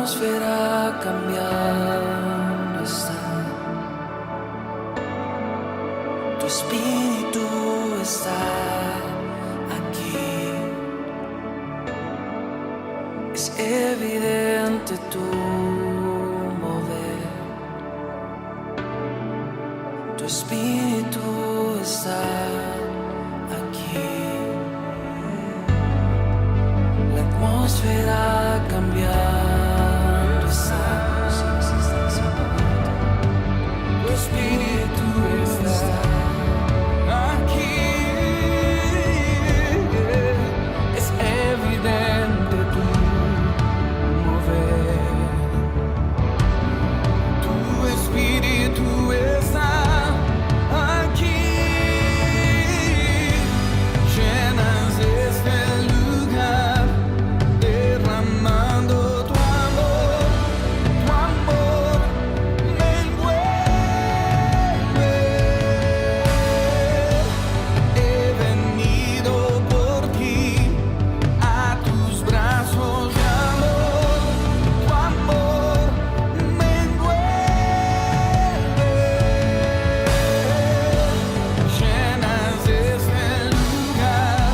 atmósfera cambiando está. Tu espíritu está aquí. Es evidente tu mover. Tu espíritu está aquí. La atmósfera cambiando está. Tu espíritu está aquí. Es evidente tu mover. Tu espíritu está aquí. Llenas este lugar, derramando tu amor me envuelve. He venido por ti, a tus brazos de amor, tu amor me envuelve. Llenas este lugar,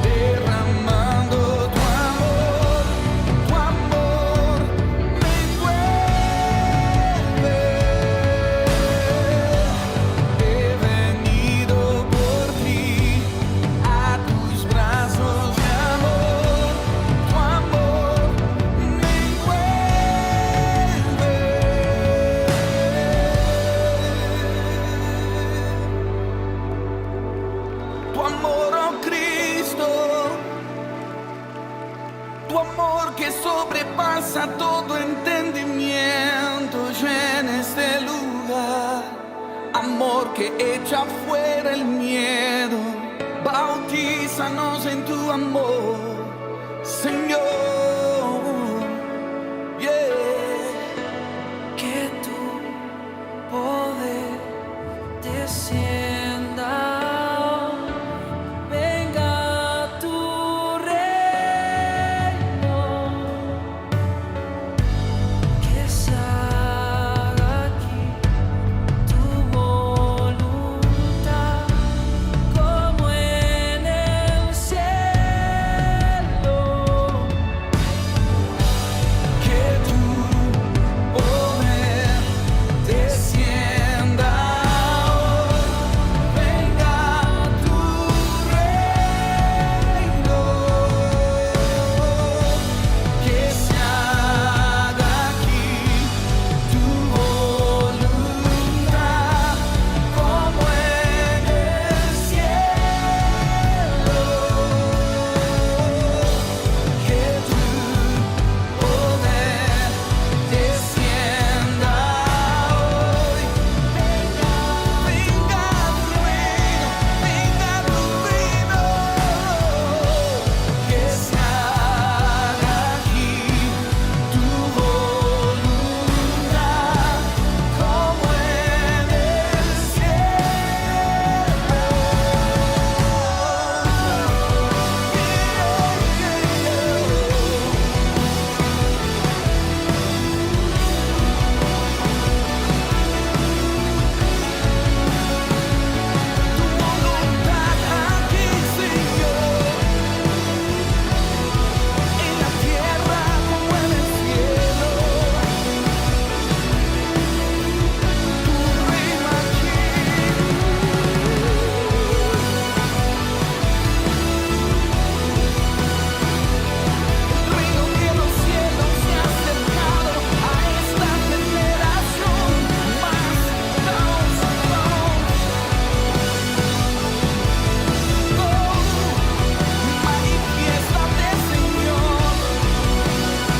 derramando tu amor me envuelve. He venido por ti, a tus brazos de amor, tu amor me envuelve. Tu amor, oh Cristo, tu amor que sobrepasa todo entendimiento, llena este lugar. Amor que echa fuera el miedo, bautízanos en tu amor, Señor. Yeah. Que tu poder descienda. Venga tu reino, que se haga aquí tu voluntad, como en el cielo. Que tu poder descienda hoy. Venga tu reino, que se haga aquí tu voluntad, como en el cielo. Que tu poder descienda hoy. Venga tu reino, que se haga aquí tu voluntad, como en el aquí, Señor, en la tierra como en el cielo. Tu reino aquí, el reino que los cielos se ha acercado a esta generación. Más daos manifiéstate, Señor,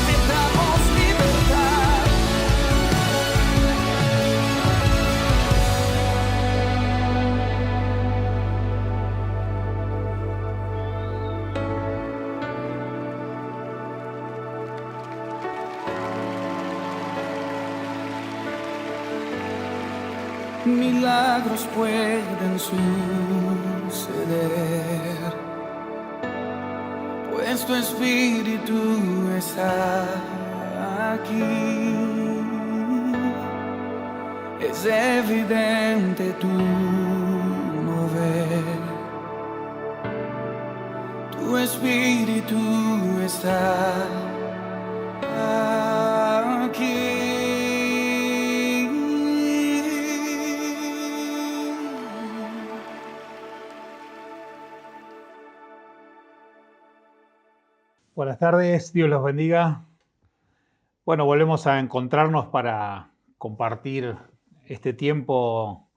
te damos libertad. Milagros pueden suceder, pues tu espíritu está aquí. Es evidente tu mover, tu espíritu está aquí. Buenas tardes, Dios los bendiga. Bueno, volvemos a encontrarnos para compartir este tiempo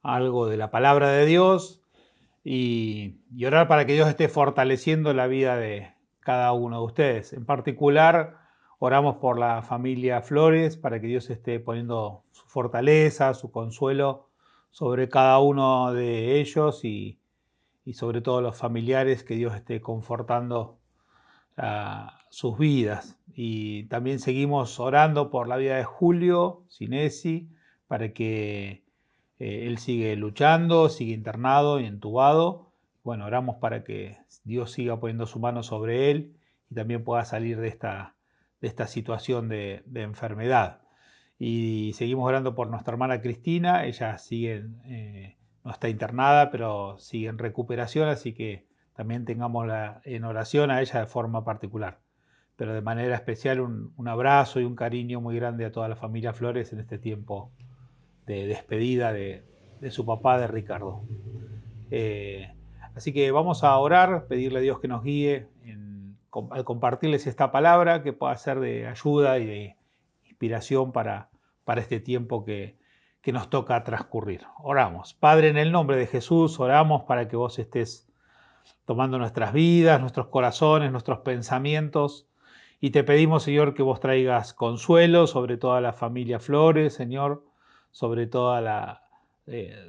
algo de la palabra de Dios y orar para que Dios esté fortaleciendo la vida de cada uno de ustedes. En particular, oramos por la familia Flores para que Dios esté poniendo su fortaleza, su consuelo sobre cada uno de ellos y sobre todo los familiares, que Dios esté confortando sus vidas. Y también seguimos orando por la vida de Julio Sinesi para que él sigue luchando, sigue internado y entubado. Bueno, oramos para que Dios siga poniendo su mano sobre él y también pueda salir de esta situación de enfermedad. Y seguimos orando por nuestra hermana Cristina. Ella sigue, no está internada, pero sigue en recuperación, así que también tengámosla en oración a ella de forma particular. Pero de manera especial un abrazo y un cariño muy grande a toda la familia Flores en este tiempo de despedida de su papá, de Ricardo. Así que vamos a orar, pedirle a Dios que nos guíe al compartirles esta palabra, que pueda ser de ayuda y de inspiración para este tiempo que nos toca transcurrir. Oramos. Padre, en el nombre de Jesús, oramos para que vos estés tomando nuestras vidas, nuestros corazones, nuestros pensamientos, y te pedimos, Señor, que vos traigas consuelo sobre toda la familia Flores, Señor, sobre toda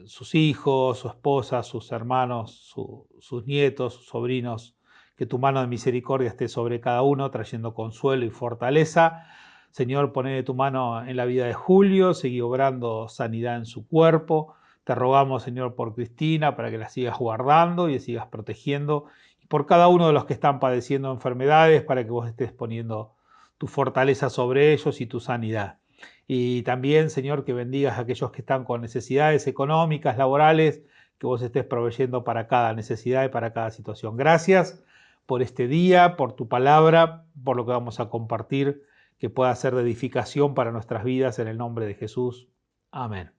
sus hijos, su esposa, sus hermanos, sus nietos, sus sobrinos, que tu mano de misericordia esté sobre cada uno, trayendo consuelo y fortaleza. Señor, poné tu mano en la vida de Julio, seguí obrando sanidad en su cuerpo. Te rogamos, Señor, por Cristina, para que la sigas guardando y la sigas protegiendo. Y por cada uno de los que están padeciendo enfermedades, para que vos estés poniendo tu fortaleza sobre ellos y tu sanidad. Y también, Señor, que bendigas a aquellos que están con necesidades económicas, laborales, que vos estés proveyendo para cada necesidad y para cada situación. Gracias por este día, por tu palabra, por lo que vamos a compartir, que pueda ser de edificación para nuestras vidas, en el nombre de Jesús. Amén.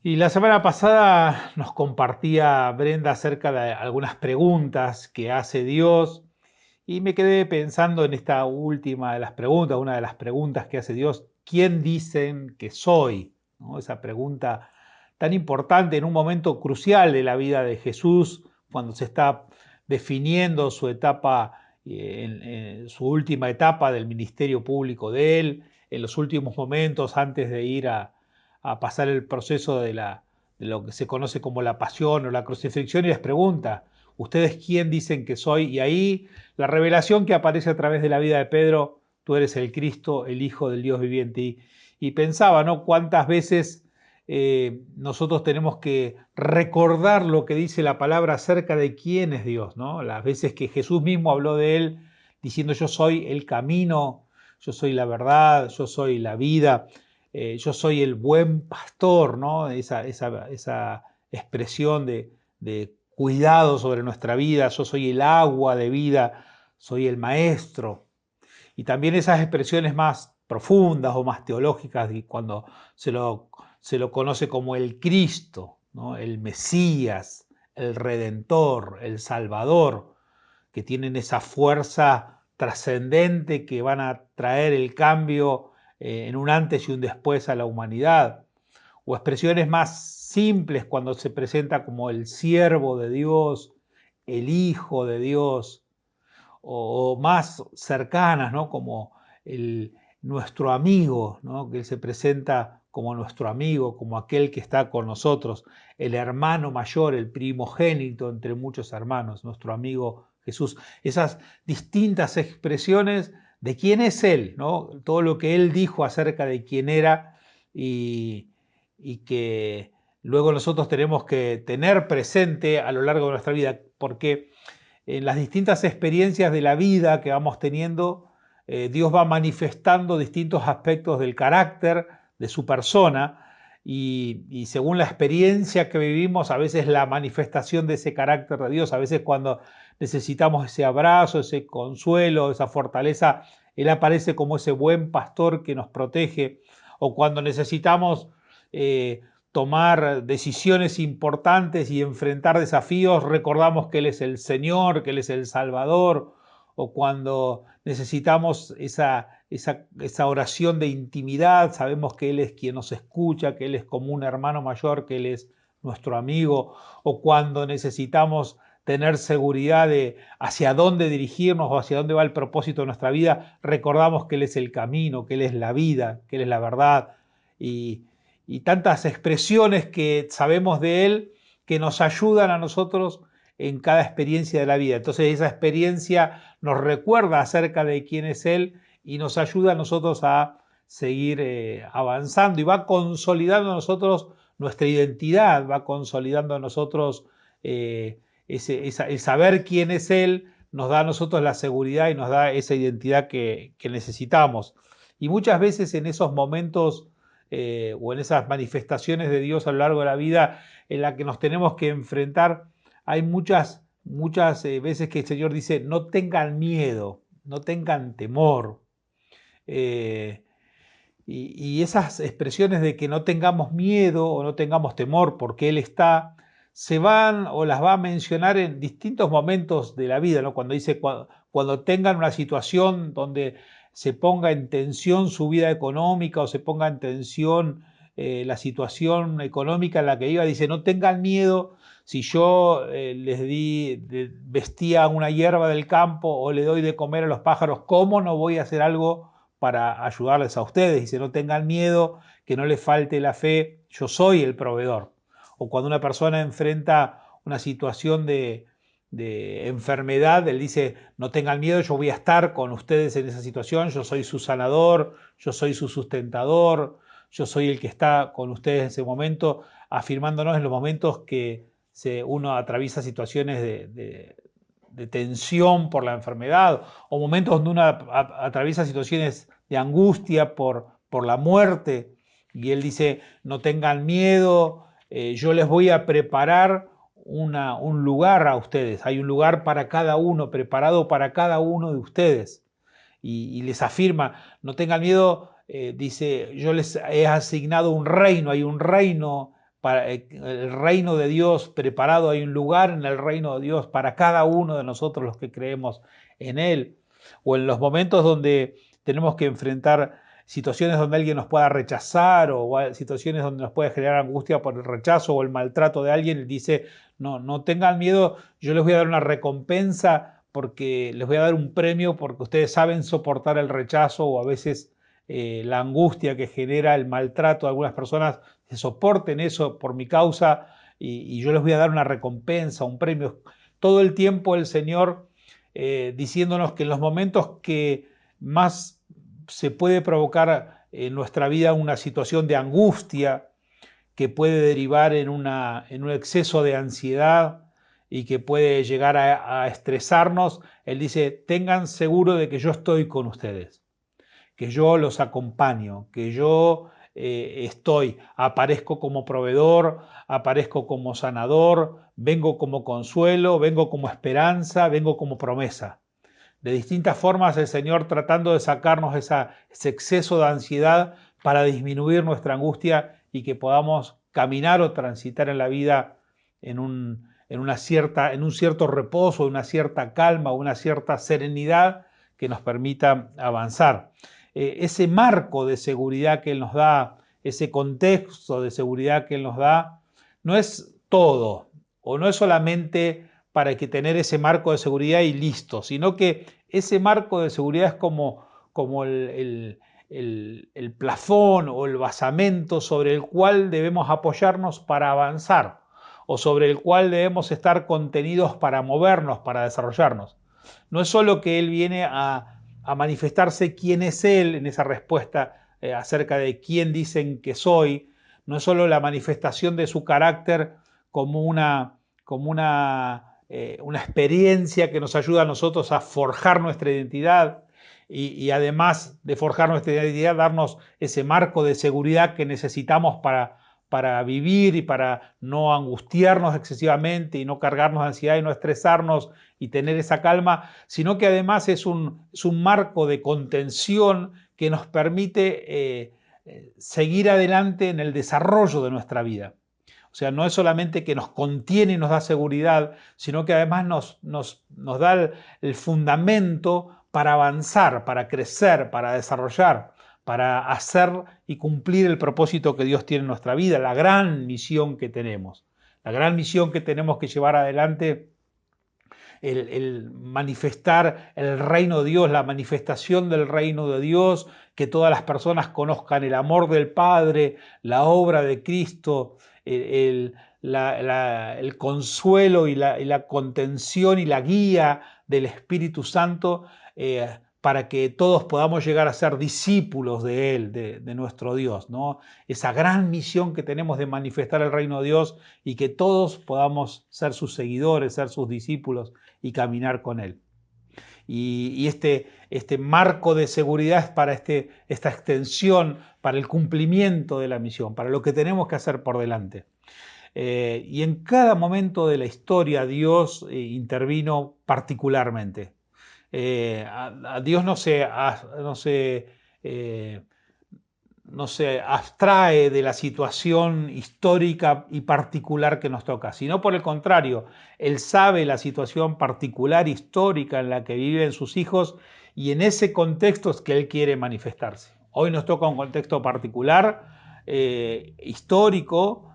Y la semana pasada nos compartía Brenda acerca de algunas preguntas que hace Dios, y me quedé pensando en esta última de las preguntas, una de las preguntas que hace Dios: ¿quién dicen que soy? ¿No? Esa pregunta tan importante en un momento crucial de la vida de Jesús, cuando se está definiendo su etapa, su última etapa del ministerio público de él, en los últimos momentos antes de ir a pasar el proceso de lo que se conoce como la pasión o la crucifixión, y les pregunta: ¿ustedes quién dicen que soy? Y ahí la revelación que aparece a través de la vida de Pedro: tú eres el Cristo, el Hijo del Dios viviente. Y pensaba, ¿no?, cuántas veces nosotros tenemos que recordar lo que dice la palabra acerca de quién es Dios, ¿no? Las veces que Jesús mismo habló de él, diciendo: yo soy el camino, yo soy la verdad, yo soy la vida. Yo soy el buen pastor, ¿no? Esa expresión de cuidado sobre nuestra vida. Yo soy el agua de vida, soy el maestro. Y también esas expresiones más profundas o más teológicas, cuando se lo conoce como el Cristo, ¿no? El Mesías, el Redentor, el Salvador, que tienen esa fuerza trascendente, que van a traer el cambio en un antes y un después a la humanidad. O expresiones más simples, cuando se presenta como el siervo de Dios, el Hijo de Dios, o más cercanas, ¿no?, como nuestro amigo, ¿no?, que él se presenta como nuestro amigo, como aquel que está con nosotros, el hermano mayor, el primogénito entre muchos hermanos, nuestro amigo Jesús. Esas distintas expresiones de quién es Él, ¿no? Todo lo que Él dijo acerca de quién era, y que luego nosotros tenemos que tener presente a lo largo de nuestra vida, porque en las distintas experiencias de la vida que vamos teniendo, Dios va manifestando distintos aspectos del carácter de su persona y según la experiencia que vivimos, a veces la manifestación de ese carácter de Dios, a veces cuando necesitamos ese abrazo, ese consuelo, esa fortaleza, Él aparece como ese buen pastor que nos protege, o cuando necesitamos tomar decisiones importantes y enfrentar desafíos, recordamos que Él es el Señor, que Él es el Salvador, o cuando necesitamos esa oración de intimidad, sabemos que Él es quien nos escucha, que Él es como un hermano mayor, que Él es nuestro amigo, o cuando necesitamos tener seguridad de hacia dónde dirigirnos o hacia dónde va el propósito de nuestra vida, recordamos que Él es el camino, que Él es la vida, que Él es la verdad y tantas expresiones que sabemos de Él que nos ayudan a nosotros en cada experiencia de la vida. Entonces esa experiencia nos recuerda acerca de quién es Él y nos ayuda a nosotros a seguir avanzando y va consolidando a nosotros nuestra identidad, va consolidando a nosotros el saber quién es Él, nos da a nosotros la seguridad y nos da esa identidad que necesitamos. Y muchas veces en esos momentos o en esas manifestaciones de Dios a lo largo de la vida en la que nos tenemos que enfrentar, hay muchas veces que el Señor dice, no tengan miedo, no tengan temor. Y esas expresiones de que no tengamos miedo o no tengamos temor porque Él está, se van o las va a mencionar en distintos momentos de la vida, ¿no? Cuando dice, cuando tengan una situación donde se ponga en tensión su vida económica o se ponga en tensión la situación económica en la que iba, dice, no tengan miedo si yo vestía una hierba del campo o le doy de comer a los pájaros, ¿cómo no voy a hacer algo para ayudarles a ustedes? Dice, no tengan miedo, que no les falte la fe, yo soy el proveedor. O cuando una persona enfrenta una situación de enfermedad, él dice, no tengan miedo, yo voy a estar con ustedes en esa situación, yo soy su sanador, yo soy su sustentador, yo soy el que está con ustedes en ese momento, afirmándonos en los momentos que uno atraviesa situaciones de tensión por la enfermedad o momentos donde uno atraviesa situaciones de angustia por la muerte y él dice, no tengan miedo, yo les voy a preparar un lugar a ustedes, hay un lugar para cada uno, preparado para cada uno de ustedes y les afirma, no tengan miedo, dice, yo les he asignado un reino, hay un reino para el reino de Dios preparado, hay un lugar en el reino de Dios para cada uno de nosotros los que creemos en Él, o en los momentos donde tenemos que enfrentar situaciones donde alguien nos pueda rechazar o situaciones donde nos puede generar angustia por el rechazo o el maltrato de alguien, Él dice, no tengan miedo, yo les voy a dar una recompensa porque les voy a dar un premio porque ustedes saben soportar el rechazo o a veces la angustia que genera el maltrato de algunas personas, que soporten eso por mi causa y yo les voy a dar una recompensa, un premio. Todo el tiempo el Señor diciéndonos que en los momentos que más se puede provocar en nuestra vida una situación de angustia que puede derivar en un exceso de ansiedad y que puede llegar a estresarnos, Él dice, tengan seguro de que yo estoy con ustedes, que yo los acompaño, que yo aparezco como proveedor, aparezco como sanador, vengo como consuelo, vengo como esperanza, vengo como promesa. De distintas formas el Señor tratando de sacarnos ese exceso de ansiedad para disminuir nuestra angustia y que podamos caminar o transitar en la vida en un cierto reposo, una cierta calma, una cierta serenidad que nos permita avanzar. Ese marco de seguridad que Él nos da, ese contexto de seguridad que Él nos da, no es todo o no es solamente para que tener ese marco de seguridad y listo, sino que ese marco de seguridad es como el plafón o el basamento sobre el cual debemos apoyarnos para avanzar o sobre el cual debemos estar contenidos para movernos, para desarrollarnos. No es solo que Él viene a manifestarse quién es Él en esa respuesta acerca de quién dicen que soy, no es solo la manifestación de su carácter como una experiencia que nos ayuda a nosotros a forjar nuestra identidad, y además de forjar nuestra identidad, darnos ese marco de seguridad que necesitamos para vivir y para no angustiarnos excesivamente y no cargarnos de ansiedad y no estresarnos y tener esa calma, sino que además es un marco de contención que nos permite seguir adelante en el desarrollo de nuestra vida. O sea, no es solamente que nos contiene y nos da seguridad, sino que además nos da el fundamento para avanzar, para crecer, para desarrollar, para hacer y cumplir el propósito que Dios tiene en nuestra vida, la gran misión que tenemos. La gran misión que tenemos que llevar adelante, el manifestar el reino de Dios, la manifestación del reino de Dios, que todas las personas conozcan el amor del Padre, la obra de Cristo, el consuelo y la contención y la guía del Espíritu Santo, para que todos podamos llegar a ser discípulos de Él, de nuestro Dios, ¿no? Esa gran misión que tenemos de manifestar el reino de Dios y que todos podamos ser sus seguidores, ser sus discípulos y caminar con Él. Y este marco de seguridad es para esta extensión, para el cumplimiento de la misión, para lo que tenemos que hacer por delante. Y en cada momento de la historia Dios intervino particularmente. A Dios no se abstrae de la situación histórica y particular que nos toca, sino por el contrario, Él sabe la situación particular histórica en la que viven sus hijos y en ese contexto es que Él quiere manifestarse. Hoy nos toca un contexto particular, histórico,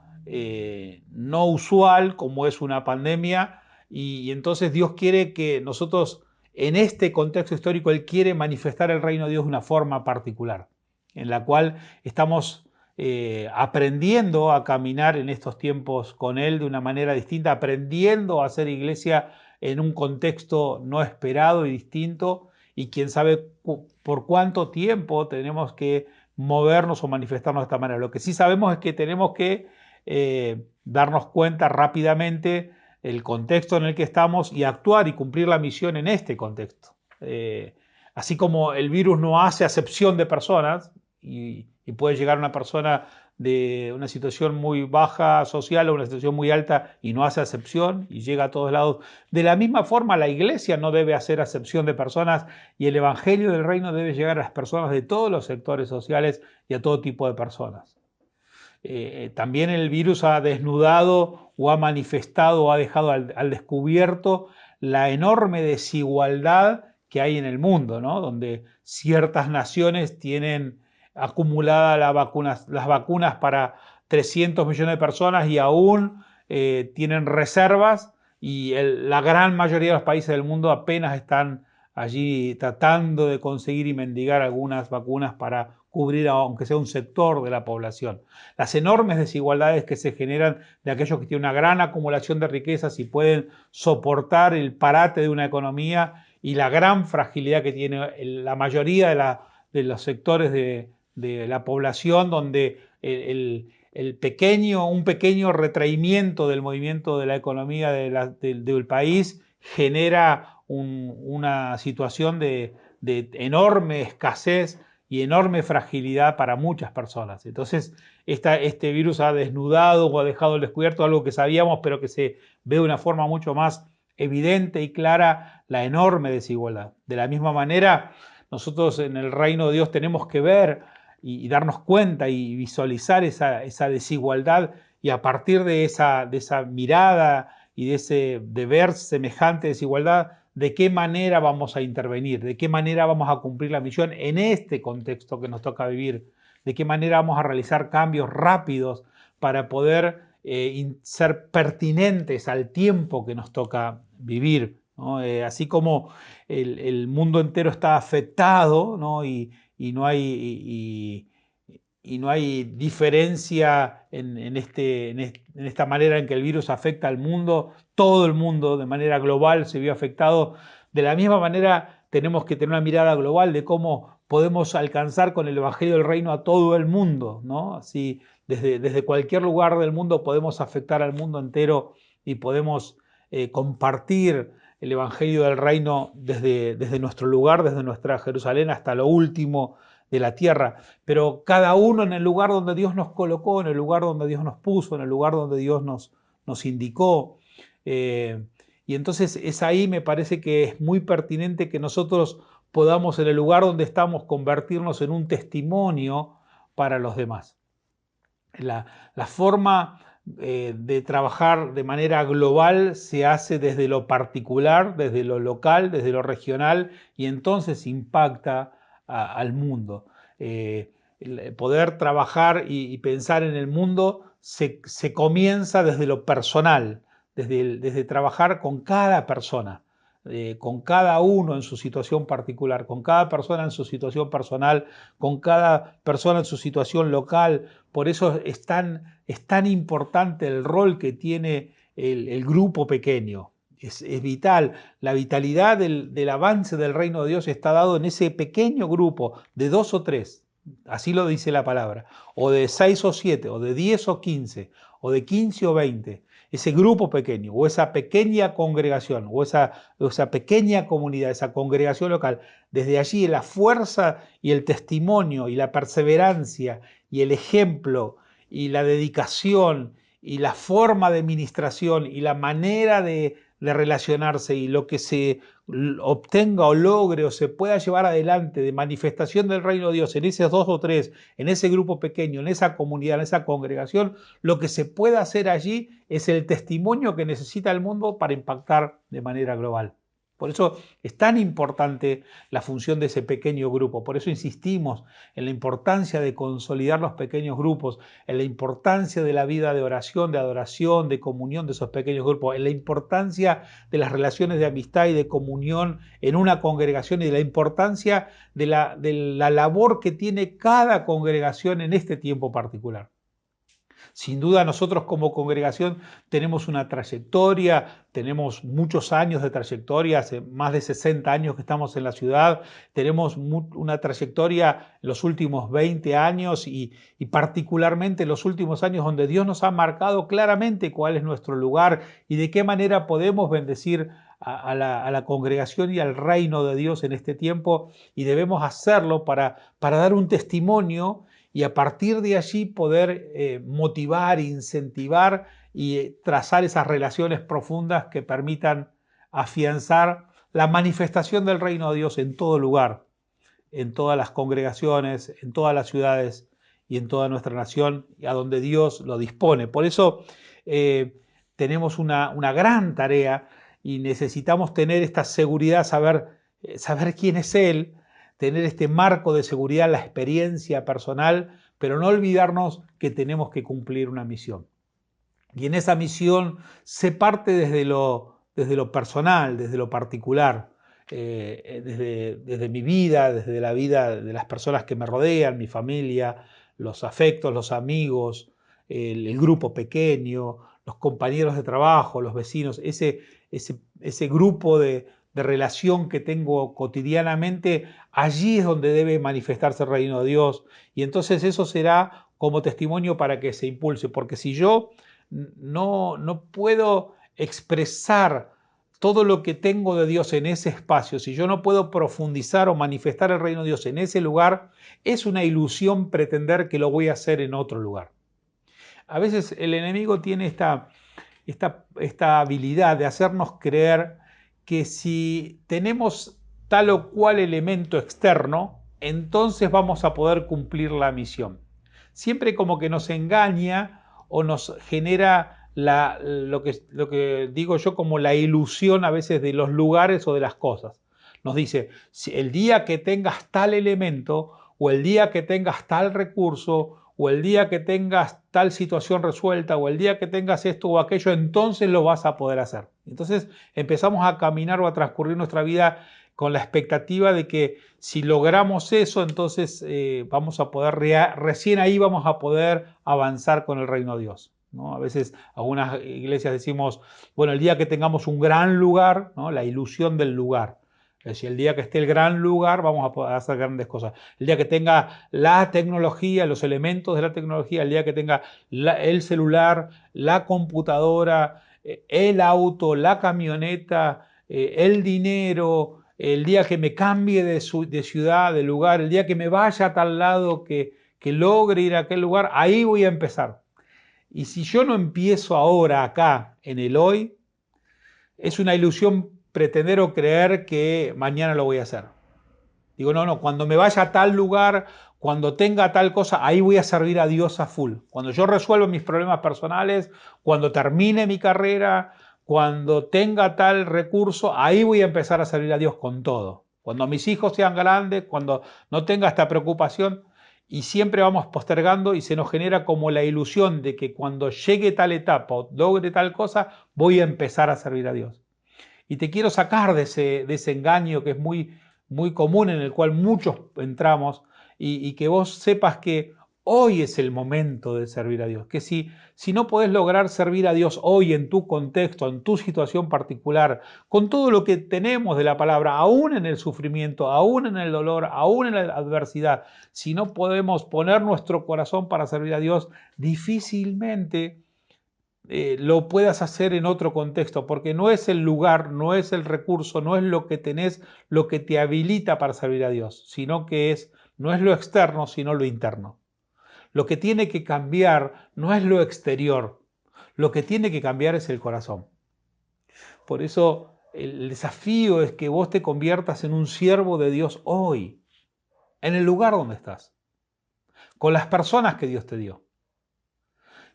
no usual como es una pandemia, y entonces Dios quiere que nosotros en este contexto histórico Él quiere manifestar el reino de Dios de una forma particular, en la cual estamos aprendiendo a caminar en estos tiempos con Él de una manera distinta, aprendiendo a hacer iglesia en un contexto no esperado y distinto, y quién sabe por cuánto tiempo tenemos que movernos o manifestarnos de esta manera. Lo que sí sabemos es que tenemos que darnos cuenta rápidamente el contexto en el que estamos y actuar y cumplir la misión en este contexto. Así como el virus no hace acepción de personas y puede llegar una persona de una situación muy baja social a una situación muy alta y no hace acepción y llega a todos lados. De la misma forma, la iglesia no debe hacer acepción de personas y el evangelio del reino debe llegar a las personas de todos los sectores sociales y a todo tipo de personas. También el virus ha desnudado o ha manifestado o ha dejado al descubierto la enorme desigualdad que hay en el mundo, ¿no? Donde ciertas naciones tienen acumuladas las vacunas para 300 millones de personas y aún tienen reservas, y la gran mayoría de los países del mundo apenas están allí tratando de conseguir y mendigar algunas vacunas para cubrir aunque sea un sector de la población. Las enormes desigualdades que se generan de aquellos que tienen una gran acumulación de riquezas y pueden soportar el parate de una economía, y la gran fragilidad que tiene la mayoría de los sectores de la población, donde un pequeño retraimiento del movimiento de la economía del país genera una situación de enorme escasez y enorme fragilidad para muchas personas. Entonces, este virus ha desnudado o ha dejado al descubierto algo que sabíamos, pero que se ve de una forma mucho más evidente y clara, la enorme desigualdad. De la misma manera, nosotros en el reino de Dios tenemos que ver y darnos cuenta y visualizar esa desigualdad, y a partir de esa mirada y de ver semejante desigualdad, de qué manera vamos a intervenir, de qué manera vamos a cumplir la misión en este contexto que nos toca vivir, de qué manera vamos a realizar cambios rápidos para poder ser pertinentes al tiempo que nos toca vivir, ¿no? Así como el mundo entero está afectado, ¿no? y no hay diferencia en esta manera en que el virus afecta al mundo. Todo el mundo de manera global se vio afectado. De la misma manera tenemos que tener una mirada global de cómo podemos alcanzar con el evangelio del reino a todo el mundo, ¿no? Así, desde cualquier lugar del mundo podemos afectar al mundo entero y podemos compartir el Evangelio del Reino desde nuestro lugar, desde nuestra Jerusalén hasta lo último de la tierra, pero cada uno en el lugar donde Dios nos colocó, en el lugar donde Dios nos puso, en el lugar donde Dios nos indicó. Y entonces es ahí, me parece que es muy pertinente que nosotros podamos en el lugar donde estamos convertirnos en un testimonio para los demás. La forma de trabajar de manera global se hace desde lo particular, desde lo local, desde lo regional, y entonces impacta al mundo. Poder trabajar y pensar en el mundo se comienza desde lo personal, desde trabajar con cada persona, con cada uno en su situación particular, con cada persona en su situación personal, con cada persona en su situación local. Por eso es tan importante el rol que tiene el grupo pequeño. Es vital. La vitalidad del avance del reino de Dios está dado en ese pequeño grupo de 2 o 3. Así lo dice la palabra. O de 6 o 7, o de 10 o 15, o de 15 o 20. Ese grupo pequeño, o esa pequeña congregación, o esa pequeña comunidad, esa congregación local, desde allí la fuerza y el testimonio y la perseverancia y el ejemplo y la dedicación y la forma de ministración y la manera de relacionarse y lo que se obtenga o logre o se pueda llevar adelante de manifestación del reino de Dios en esos 2 o 3, en ese grupo pequeño, en esa comunidad, en esa congregación, lo que se pueda hacer allí es el testimonio que necesita el mundo para impactar de manera global. Por eso es tan importante la función de ese pequeño grupo. Por eso insistimos en la importancia de consolidar los pequeños grupos, en la importancia de la vida de oración, de adoración, de comunión de esos pequeños grupos, en la importancia de las relaciones de amistad y de comunión en una congregación y de la importancia de la labor que tiene cada congregación en este tiempo particular. Sin duda nosotros como congregación tenemos una trayectoria, tenemos muchos años de trayectoria, hace más de 60 años que estamos en la ciudad, tenemos una trayectoria en los últimos 20 años y particularmente en los últimos años donde Dios nos ha marcado claramente cuál es nuestro lugar y de qué manera podemos bendecir a la congregación y al reino de Dios en este tiempo, y debemos hacerlo para dar un testimonio y a partir de allí poder motivar, incentivar y trazar esas relaciones profundas que permitan afianzar la manifestación del reino de Dios en todo lugar, en todas las congregaciones, en todas las ciudades y en toda nuestra nación, y a donde Dios lo dispone. Por eso tenemos una gran tarea y necesitamos tener esta seguridad, saber quién es Él, tener este marco de seguridad, la experiencia personal, pero no olvidarnos que tenemos que cumplir una misión. Y en esa misión se parte desde lo personal, desde lo particular, desde mi vida, desde la vida de las personas que me rodean, mi familia, los afectos, los amigos, el grupo pequeño, los compañeros de trabajo, los vecinos, ese grupo de relación que tengo cotidianamente, allí es donde debe manifestarse el reino de Dios. Y entonces eso será como testimonio para que se impulse, porque si yo no puedo expresar todo lo que tengo de Dios en ese espacio, si yo no puedo profundizar o manifestar el reino de Dios en ese lugar, es una ilusión pretender que lo voy a hacer en otro lugar. A veces el enemigo tiene esta habilidad de hacernos creer que si tenemos tal o cual elemento externo, entonces vamos a poder cumplir la misión. Siempre como que nos engaña o nos genera lo que digo yo como la ilusión a veces de los lugares o de las cosas. Nos dice, si el día que tengas tal elemento o el día que tengas tal recurso o el día que tengas tal situación resuelta, o el día que tengas esto o aquello, entonces lo vas a poder hacer. Entonces empezamos a caminar o a transcurrir nuestra vida con la expectativa de que si logramos eso, entonces vamos a poder, recién ahí vamos a poder avanzar con el reino de Dios, ¿no? A veces algunas iglesias decimos, bueno, el día que tengamos un gran lugar, ¿no? La ilusión del lugar. Es decir, el día que esté el gran lugar vamos a poder hacer grandes cosas. El día que tenga la tecnología, los elementos de la tecnología, el día que tenga el celular, la computadora, el auto, la camioneta, el dinero, el día que me cambie de ciudad, de lugar, el día que me vaya a tal lado, que logre ir a aquel lugar, ahí voy a empezar. Y si yo no empiezo ahora, acá, en el hoy, es una ilusión pretender o creer que mañana lo voy a hacer. Digo, no, cuando me vaya a tal lugar, cuando tenga tal cosa, ahí voy a servir a Dios a full. Cuando yo resuelva mis problemas personales, cuando termine mi carrera, cuando tenga tal recurso, ahí voy a empezar a servir a Dios con todo. Cuando mis hijos sean grandes, cuando no tenga esta preocupación, y siempre vamos postergando y se nos genera como la ilusión de que cuando llegue tal etapa o logre tal cosa, voy a empezar a servir a Dios. Y te quiero sacar de ese engaño que es muy común, en el cual muchos entramos, y que vos sepas que hoy es el momento de servir a Dios. Que si no podés lograr servir a Dios hoy en tu contexto, en tu situación particular, con todo lo que tenemos de la palabra, aún en el sufrimiento, aún en el dolor, aún en la adversidad, si no podemos poner nuestro corazón para servir a Dios, difícilmente lo puedas hacer en otro contexto, porque no es el lugar, no es el recurso, no es lo que tenés lo que te habilita para servir a Dios, sino que no es lo externo, sino lo interno. Lo que tiene que cambiar no es lo exterior, lo que tiene que cambiar es el corazón. Por eso el desafío es que vos te conviertas en un siervo de Dios hoy, en el lugar donde estás, con las personas que Dios te dio.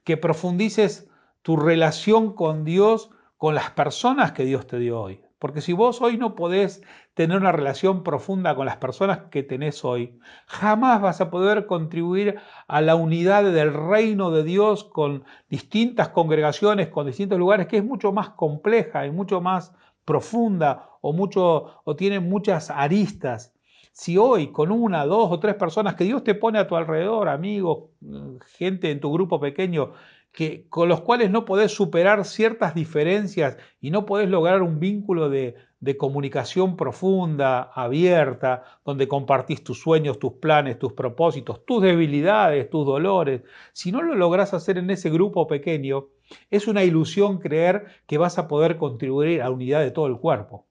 Que profundices tu relación con Dios, con las personas que Dios te dio hoy. Porque si vos hoy no podés tener una relación profunda con las personas que tenés hoy, jamás vas a poder contribuir a la unidad del reino de Dios con distintas congregaciones, con distintos lugares, que es mucho más compleja y mucho más profunda o tiene muchas aristas. Si hoy con una, dos o tres personas que Dios te pone a tu alrededor, amigos, gente en tu grupo pequeño, con los cuales no podés superar ciertas diferencias y no podés lograr un vínculo de comunicación profunda, abierta, donde compartís tus sueños, tus planes, tus propósitos, tus debilidades, tus dolores. Si no lo lográs hacer en ese grupo pequeño, es una ilusión creer que vas a poder contribuir a la unidad de todo el cuerpo.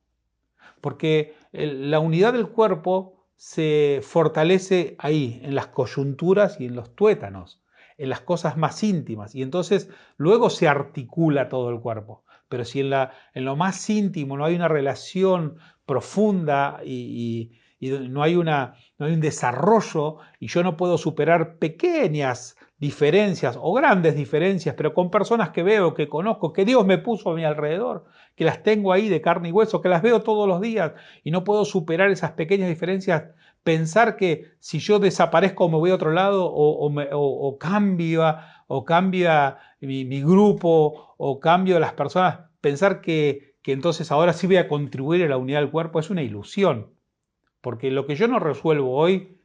Porque la unidad del cuerpo se fortalece ahí, en las coyunturas y en los tuétanos, en las cosas más íntimas, y entonces luego se articula todo el cuerpo. Pero si en lo más íntimo no hay una relación profunda y no hay un desarrollo, y yo no puedo superar pequeñas diferencias o grandes diferencias, pero con personas que veo, que conozco, que Dios me puso a mi alrededor, que las tengo ahí de carne y hueso, que las veo todos los días y no puedo superar esas pequeñas diferencias, pensar que si yo desaparezco o me voy a otro lado o cambia mi grupo o cambio las personas, pensar que entonces ahora sí voy a contribuir a la unidad del cuerpo es una ilusión, porque lo que yo no resuelvo hoy,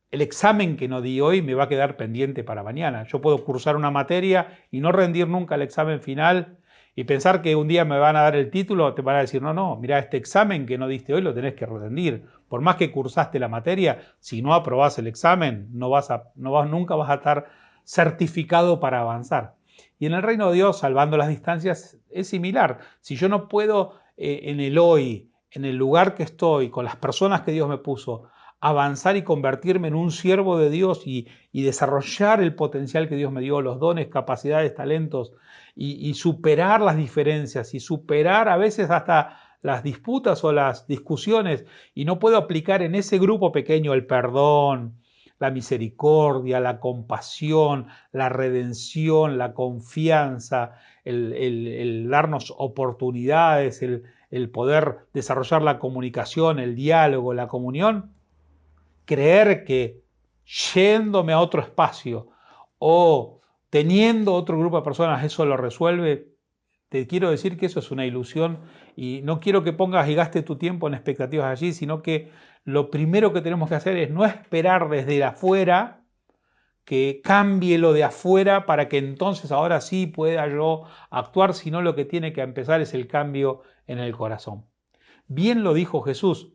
el examen que no di hoy me va a quedar pendiente para mañana. Yo puedo cursar una materia y no rendir nunca el examen final y pensar que un día me van a dar el título, te van a decir, no, mira, este examen que no diste hoy lo tenés que rendir. Por más que cursaste la materia, si no aprobás el examen, nunca vas a estar certificado para avanzar. Y en el reino de Dios, salvando las distancias, es similar. Si yo no puedo en el hoy, en el lugar que estoy, con las personas que Dios me puso, avanzar y convertirme en un siervo de Dios y desarrollar el potencial que Dios me dio, los dones, capacidades, talentos, y superar las diferencias y superar a veces hasta las disputas o las discusiones, y no puedo aplicar en ese grupo pequeño el perdón, la misericordia, la compasión, la redención, la confianza, el darnos oportunidades, el poder desarrollar la comunicación, el diálogo, la comunión, creer que yéndome a otro espacio o teniendo otro grupo de personas eso lo resuelve, te quiero decir que eso es una ilusión y no quiero que pongas y gastes tu tiempo en expectativas allí, sino que lo primero que tenemos que hacer es no esperar desde afuera que cambie lo de afuera para que entonces ahora sí pueda yo actuar, sino lo que tiene que empezar es el cambio en el corazón. Bien lo dijo Jesús.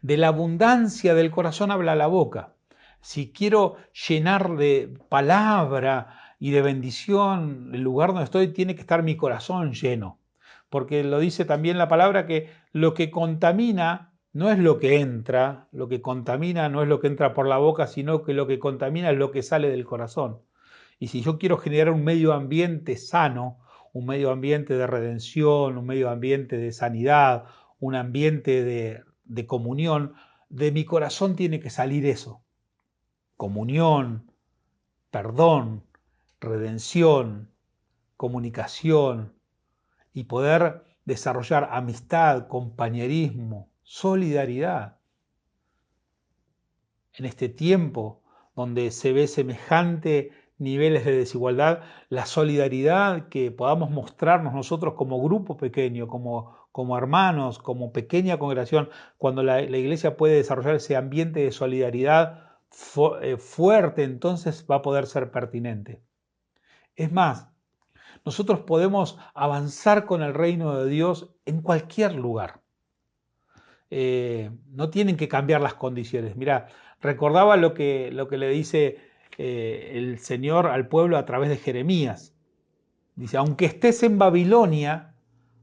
De la abundancia del corazón habla la boca. Si quiero llenar de palabra y de bendición el lugar donde estoy, tiene que estar mi corazón lleno. porque lo dice también la palabra que lo que contamina no es lo que entra, lo que contamina no es lo que entra por la boca, sino que lo que contamina es lo que sale del corazón. Y si yo quiero generar un medio ambiente sano, un medio ambiente de redención, un medio ambiente de sanidad, un ambiente de comunión, de mi corazón tiene que salir eso. Comunión, perdón, redención, comunicación y poder desarrollar amistad, compañerismo, solidaridad. En este tiempo donde se ve semejante niveles de desigualdad, la solidaridad que podamos mostrarnos nosotros como grupo pequeño, como hermanos, como pequeña congregación, cuando la iglesia puede desarrollar ese ambiente de solidaridad fuerte, entonces va a poder ser pertinente. Es más, nosotros podemos avanzar con el reino de Dios en cualquier lugar. No tienen que cambiar las condiciones. Mirá, recordaba lo que le dice el Señor al pueblo a través de Jeremías. Dice, aunque estés en Babilonia,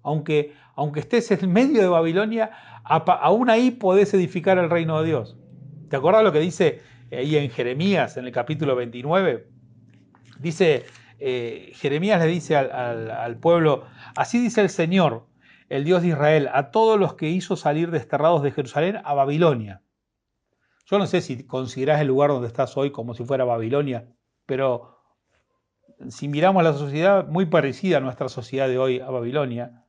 aunque estés en medio de Babilonia, aún ahí podés edificar el reino de Dios. ¿Te acordás lo que dice ahí en Jeremías, en el capítulo 29? Dice, Jeremías le dice al pueblo, así dice el Señor, el Dios de Israel, a todos los que hizo salir desterrados de Jerusalén a Babilonia. Yo no sé si considerás el lugar donde estás hoy como si fuera Babilonia, pero si miramos la sociedad muy parecida a nuestra sociedad de hoy, a Babilonia,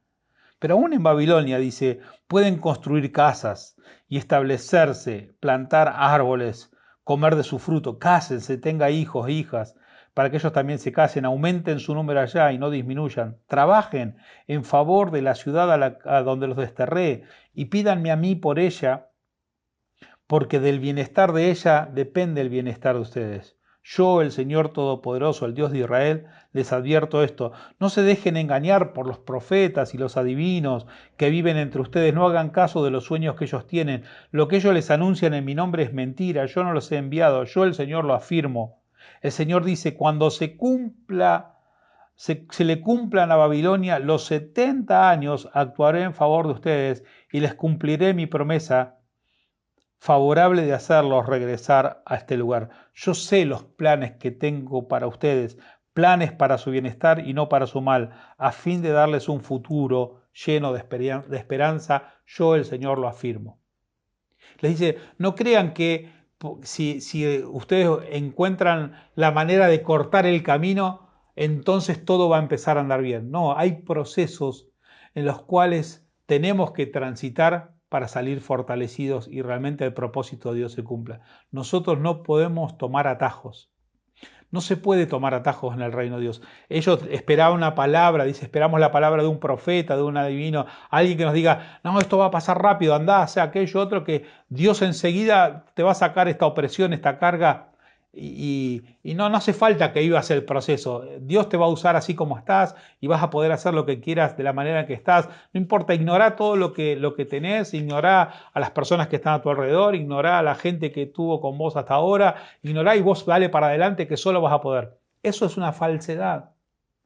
pero aún en Babilonia, dice, pueden construir casas y establecerse, plantar árboles, comer de su fruto, cásense, tenga hijos e hijas, para que ellos también se casen, aumenten su número allá y no disminuyan, trabajen en favor de la ciudad a donde los desterré y pídanme a mí por ella, porque del bienestar de ella depende el bienestar de ustedes. Yo, el Señor Todopoderoso, el Dios de Israel, les advierto esto. No se dejen engañar por los profetas y los adivinos que viven entre ustedes. No hagan caso de los sueños que ellos tienen. Lo que ellos les anuncian en mi nombre es mentira. Yo no los he enviado. Yo, el Señor, lo afirmo. El Señor dice, cuando se le cumplan a Babilonia los 70 años, actuaré en favor de ustedes y les cumpliré mi promesa favorable de hacerlos regresar a este lugar. Yo sé los planes que tengo para ustedes, planes para su bienestar y no para su mal, a fin de darles un futuro lleno de esperanza. Yo, el Señor, lo afirmo. Les dice, no crean que si ustedes encuentran la manera de cortar el camino, entonces todo va a empezar a andar bien. No, hay procesos en los cuales tenemos que transitar para salir fortalecidos y realmente el propósito de Dios se cumpla. Nosotros no podemos tomar atajos. No se puede tomar atajos en el reino de Dios. Ellos esperaban una palabra, dice, esperamos la palabra de un profeta, de un adivino, alguien que nos diga, no, esto va a pasar rápido, andá, sea aquello, otro, que Dios enseguida te va a sacar esta opresión, esta carga, y no hace falta que vivas el proceso. Dios te va a usar así como estás y vas a poder hacer lo que quieras de la manera en que estás. No importa, ignorá todo lo que tenés, ignorá a las personas que están a tu alrededor, ignorá a la gente que estuvo con vos hasta ahora, ignorá y vos dale para adelante que solo vas a poder. Eso es una falsedad.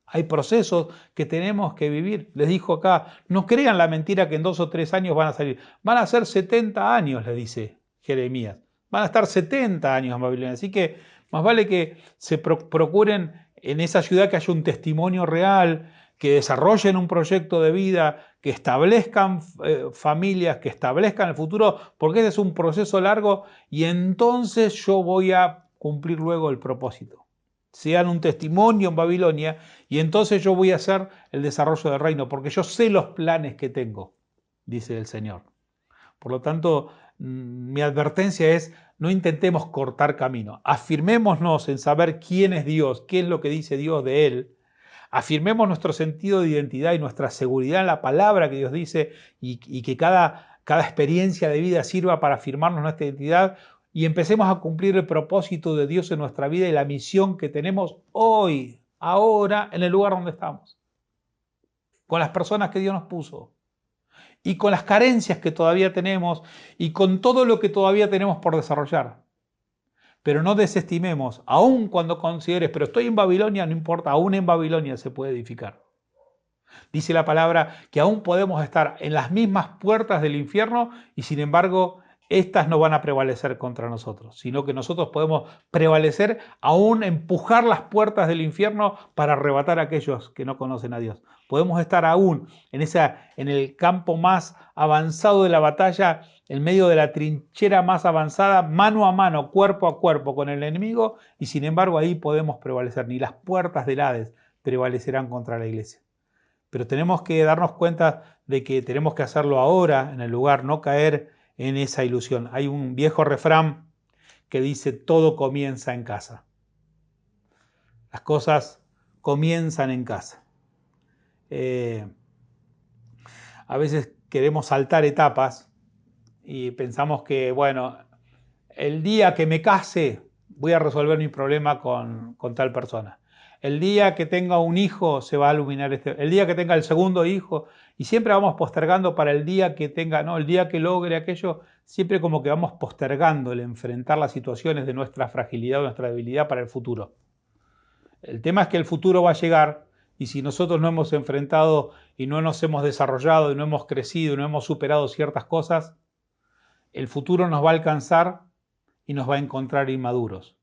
Hay procesos que tenemos que vivir. Les dijo acá, no crean la mentira que en 2 o 3 años van a salir. Van a ser 70 años, le dice Jeremías. Van a estar 70 años en Babilonia. Así que más vale que se procuren en esa ciudad que haya un testimonio real, que desarrollen un proyecto de vida, que establezcan familias, que establezcan el futuro, porque ese es un proceso largo y entonces yo voy a cumplir luego el propósito. Sean un testimonio en Babilonia y entonces yo voy a hacer el desarrollo del reino, porque yo sé los planes que tengo, dice el Señor. Por lo tanto, mi advertencia es, no intentemos cortar camino. Afirmémonos en saber quién es Dios, qué es lo que dice Dios de Él. Afirmemos nuestro sentido de identidad y nuestra seguridad en la palabra que Dios dice y que cada experiencia de vida sirva para afirmarnos nuestra identidad y empecemos a cumplir el propósito de Dios en nuestra vida y la misión que tenemos hoy, ahora, en el lugar donde estamos, con las personas que Dios nos puso y con las carencias que todavía tenemos y con todo lo que todavía tenemos por desarrollar. Pero no desestimemos, aun cuando consideres, pero estoy en Babilonia, no importa, aún en Babilonia se puede edificar. Dice la palabra que aún podemos estar en las mismas puertas del infierno y sin embargo estas no van a prevalecer contra nosotros, sino que nosotros podemos prevalecer, aún empujar las puertas del infierno para arrebatar a aquellos que no conocen a Dios. Podemos estar aún en el campo más avanzado de la batalla, en medio de la trinchera más avanzada, mano a mano, cuerpo a cuerpo con el enemigo, y sin embargo ahí podemos prevalecer. Ni las puertas del Hades prevalecerán contra la iglesia. Pero tenemos que darnos cuenta de que tenemos que hacerlo ahora, en el lugar, no caer en esa ilusión. Hay un viejo refrán que dice: todo comienza en casa. Las cosas comienzan en casa. A veces queremos saltar etapas y pensamos que, bueno, el día que me case voy a resolver mi problema con tal persona. El día que tenga un hijo se va a iluminar el día que tenga el segundo hijo, y siempre vamos postergando para el día que tenga, no, el día que logre aquello, siempre como que vamos postergando el enfrentar las situaciones de nuestra fragilidad o nuestra debilidad para el futuro. El tema es que el futuro va a llegar, y si nosotros no hemos enfrentado y no nos hemos desarrollado y no hemos crecido y no hemos superado ciertas cosas, el futuro nos va a alcanzar y nos va a encontrar inmaduros.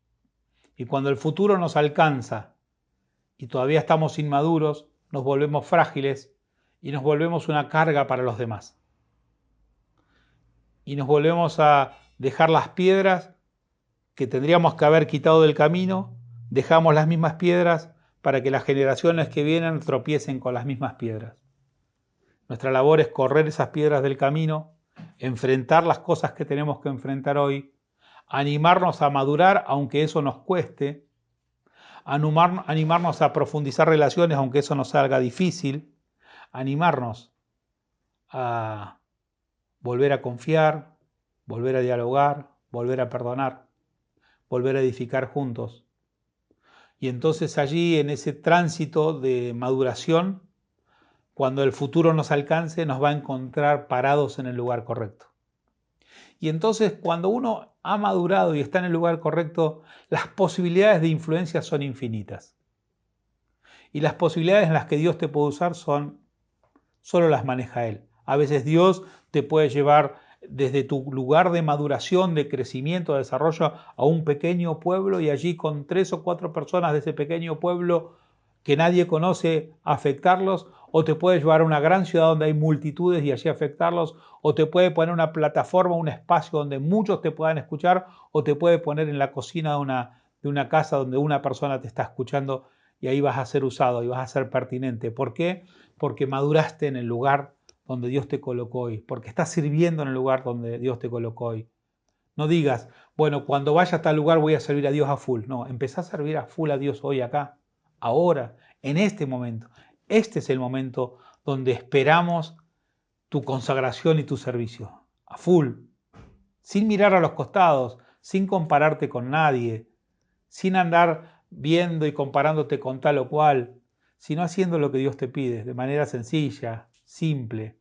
Y cuando el futuro nos alcanza y todavía estamos inmaduros, nos volvemos frágiles y nos volvemos una carga para los demás. Y nos volvemos a dejar las piedras que tendríamos que haber quitado del camino, dejamos las mismas piedras para que las generaciones que vienen tropiecen con las mismas piedras. Nuestra labor es correr esas piedras del camino, enfrentar las cosas que tenemos que enfrentar hoy, animarnos a madurar aunque eso nos cueste, animarnos a profundizar relaciones aunque eso nos salga difícil, animarnos a volver a confiar, volver a dialogar, volver a perdonar, volver a edificar juntos. Y entonces allí, en ese tránsito de maduración, cuando el futuro nos alcance, nos va a encontrar parados en el lugar correcto. Y entonces, cuando uno ha madurado y está en el lugar correcto, las posibilidades de influencia son infinitas. Y las posibilidades en las que Dios te puede usar solo las maneja Él. A veces Dios te puede llevar desde tu lugar de maduración, de crecimiento, de desarrollo, a un pequeño pueblo, y allí con 3 o 4 personas de ese pequeño pueblo que nadie conoce, afectarlos, o te puede llevar a una gran ciudad donde hay multitudes y allí afectarlos, o te puede poner una plataforma, un espacio donde muchos te puedan escuchar, o te puede poner en la cocina de una casa donde una persona te está escuchando, y ahí vas a ser usado y vas a ser pertinente. ¿Por qué? Porque maduraste en el lugar donde Dios te colocó hoy, porque estás sirviendo en el lugar donde Dios te colocó hoy. No digas, bueno, cuando vaya a tal lugar voy a servir a Dios a full. No, empezá a servir a full a Dios hoy acá, ahora, en este momento. Este es el momento donde esperamos tu consagración y tu servicio, a full, sin mirar a los costados, sin compararte con nadie, sin andar viendo y comparándote con tal o cual, sino haciendo lo que Dios te pide, de manera sencilla, simple.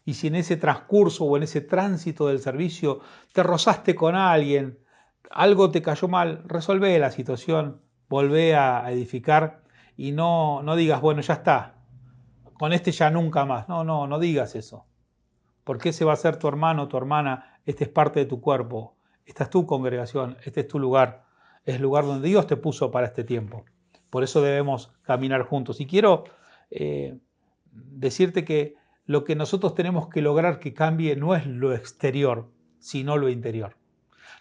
Y si en ese transcurso o en ese tránsito del servicio te rozaste con alguien, algo te cayó mal, resolvé la situación, volvé a edificar y no digas, bueno, ya está, con este ya nunca más. No digas eso. Porque ese va a ser tu hermano, tu hermana, este es parte de tu cuerpo, esta es tu congregación, este es tu lugar, es el lugar donde Dios te puso para este tiempo. Por eso debemos caminar juntos. Y quiero decirte que lo que nosotros tenemos que lograr que cambie no es lo exterior, sino lo interior.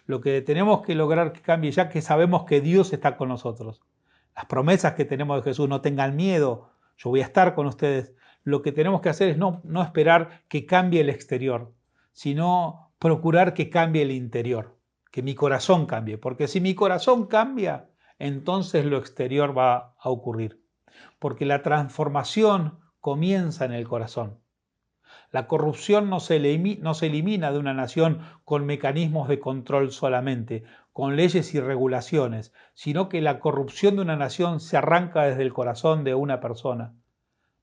Lo que tenemos que lograr que cambie, ya que sabemos que Dios está con nosotros. Las promesas que tenemos de Jesús, no tengan miedo, yo voy a estar con ustedes. Lo que tenemos que hacer es no esperar que cambie el exterior, sino procurar que cambie el interior, que mi corazón cambie. Porque si mi corazón cambia, entonces lo exterior va a ocurrir. Porque la transformación comienza en el corazón. La corrupción no se elimina de una nación con mecanismos de control solamente, con leyes y regulaciones, sino que la corrupción de una nación se arranca desde el corazón de una persona,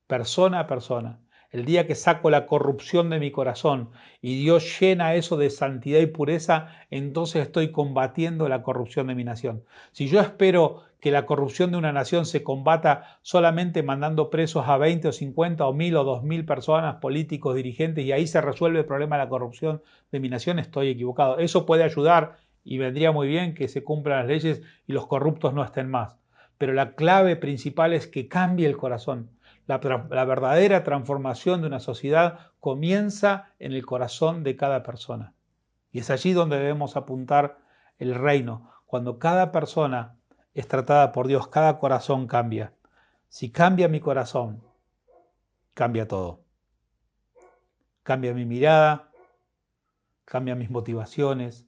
persona a persona. El día que saco la corrupción de mi corazón y Dios llena eso de santidad y pureza, entonces estoy combatiendo la corrupción de mi nación. Si yo espero que la corrupción de una nación se combata solamente mandando presos a 20 o 50 o 1000 o 2000 personas, políticos, dirigentes, y ahí se resuelve el problema de la corrupción de mi nación, estoy equivocado. Eso puede ayudar y vendría muy bien que se cumplan las leyes y los corruptos no estén más. Pero la clave principal es que cambie el corazón. La verdadera transformación de una sociedad comienza en el corazón de cada persona. Y es allí donde debemos apuntar el reino. Cuando cada persona es tratada por Dios, cada corazón cambia. Si cambia mi corazón, cambia todo. Cambia mi mirada, cambia mis motivaciones,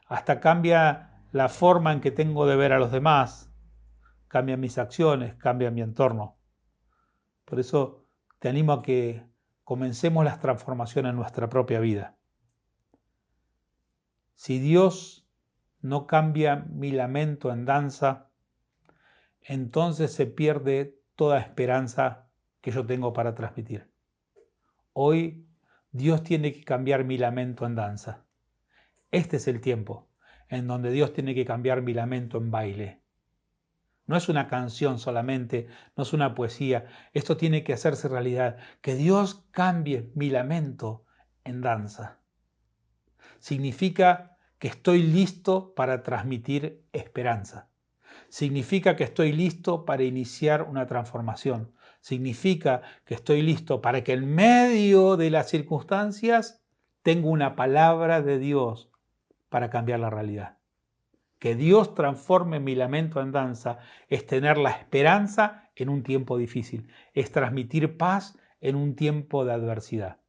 hasta cambia la forma en que tengo de ver a los demás, cambia mis acciones, cambia mi entorno. Por eso te animo a que comencemos las transformaciones en nuestra propia vida. Si Dios no cambia mi lamento en danza, entonces se pierde toda esperanza que yo tengo para transmitir. Hoy Dios tiene que cambiar mi lamento en danza. Este es el tiempo en donde Dios tiene que cambiar mi lamento en baile. No es una canción solamente, no es una poesía. Esto tiene que hacerse realidad. Que Dios cambie mi lamento en danza. Significa que estoy listo para transmitir esperanza. Significa que estoy listo para iniciar una transformación. Significa que estoy listo para que en medio de las circunstancias tenga una palabra de Dios para cambiar la realidad. Que Dios transforme mi lamento en danza es tener la esperanza en un tiempo difícil, es transmitir paz en un tiempo de adversidad.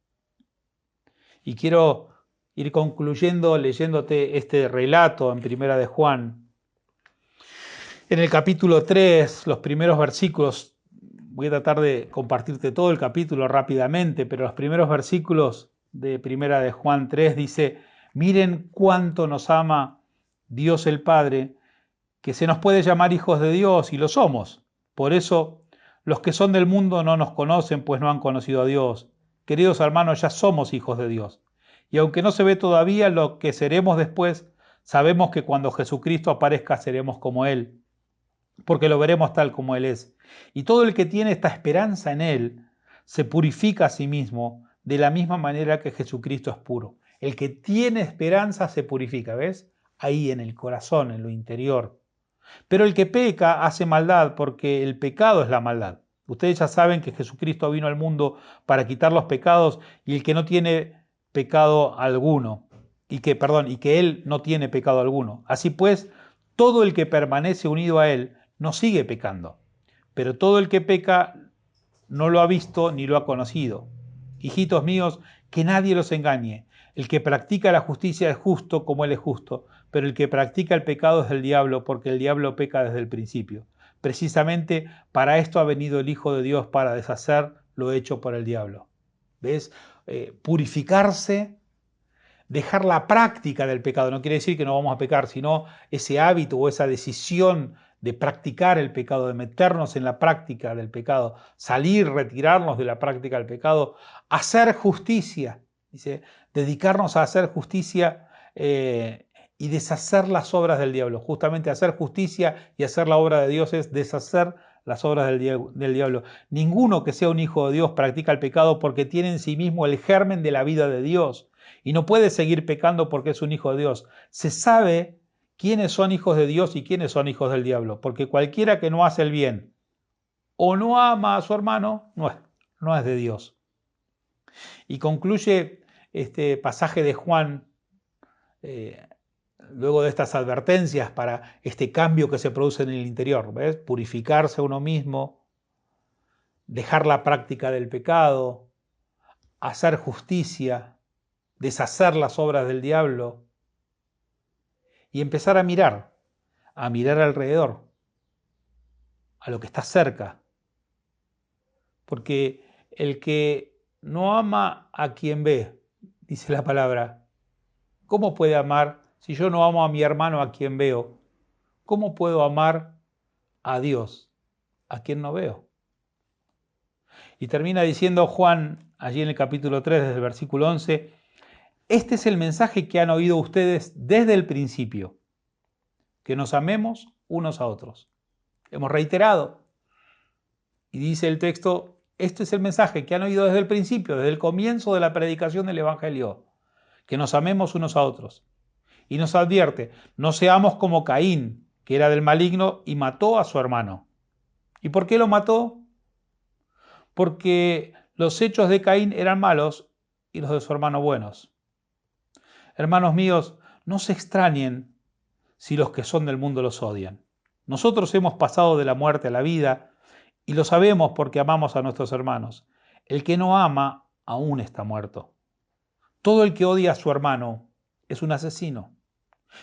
Y quiero ir concluyendo leyéndote este relato en Primera de Juan. En el capítulo 3, los primeros versículos, voy a tratar de compartirte todo el capítulo rápidamente, pero los primeros versículos de Primera de Juan 3 dice: miren cuánto nos ama Dios el Padre, que se nos puede llamar hijos de Dios, y lo somos. Por eso, los que son del mundo no nos conocen, pues no han conocido a Dios. Queridos hermanos, ya somos hijos de Dios. Y aunque no se ve todavía lo que seremos después, sabemos que cuando Jesucristo aparezca seremos como Él, porque lo veremos tal como Él es. Y todo el que tiene esta esperanza en Él se purifica a sí mismo de la misma manera que Jesucristo es puro. El que tiene esperanza se purifica, ¿ves? Ahí en el corazón, en lo interior. Pero el que peca hace maldad, porque el pecado es la maldad. Ustedes ya saben que Jesucristo vino al mundo para quitar los pecados, y el que no tiene pecado alguno, y que Él no tiene pecado alguno. Así pues, todo el que permanece unido a Él no sigue pecando. Pero todo el que peca no lo ha visto ni lo ha conocido. Hijitos míos, que nadie los engañe. El que practica la justicia es justo como Él es justo, pero el que practica el pecado es del diablo, porque el diablo peca desde el principio. Precisamente para esto ha venido el Hijo de Dios, para deshacer lo hecho por el diablo. ¿Ves? Purificarse, dejar la práctica del pecado. No quiere decir que no vamos a pecar, sino ese hábito o esa decisión de practicar el pecado, de meternos en la práctica del pecado, salir, retirarnos de la práctica del pecado, hacer justicia, dice, dedicarnos a hacer justicia y deshacer las obras del diablo. Justamente hacer justicia y hacer la obra de Dios es deshacer las obras del diablo. Ninguno que sea un hijo de Dios practica el pecado, porque tiene en sí mismo el germen de la vida de Dios y no puede seguir pecando porque es un hijo de Dios. Se sabe quiénes son hijos de Dios y quiénes son hijos del diablo, porque cualquiera que no hace el bien o no ama a su hermano no es de Dios. Y concluye este pasaje de Juan, luego de estas advertencias para este cambio que se produce en el interior, ¿ves? Purificarse a uno mismo, dejar la práctica del pecado, hacer justicia, deshacer las obras del diablo y empezar a mirar alrededor, a lo que está cerca. Porque el que no ama a quien ve, dice la palabra, ¿cómo puede amar si yo no amo a mi hermano a quien veo? ¿Cómo puedo amar a Dios a quien no veo? Y termina diciendo Juan, allí en el capítulo 3, desde el versículo 11, este es el mensaje que han oído ustedes desde el principio, que nos amemos unos a otros. Hemos reiterado. Y dice el texto, este es el mensaje que han oído desde el principio, desde el comienzo de la predicación del Evangelio, que nos amemos unos a otros. Y nos advierte, no seamos como Caín, que era del maligno y mató a su hermano. ¿Y por qué lo mató? Porque los hechos de Caín eran malos y los de su hermano buenos. Hermanos míos, no se extrañen si los que son del mundo los odian. Nosotros hemos pasado de la muerte a la vida y lo sabemos porque amamos a nuestros hermanos. El que no ama aún está muerto. Todo el que odia a su hermano es un asesino.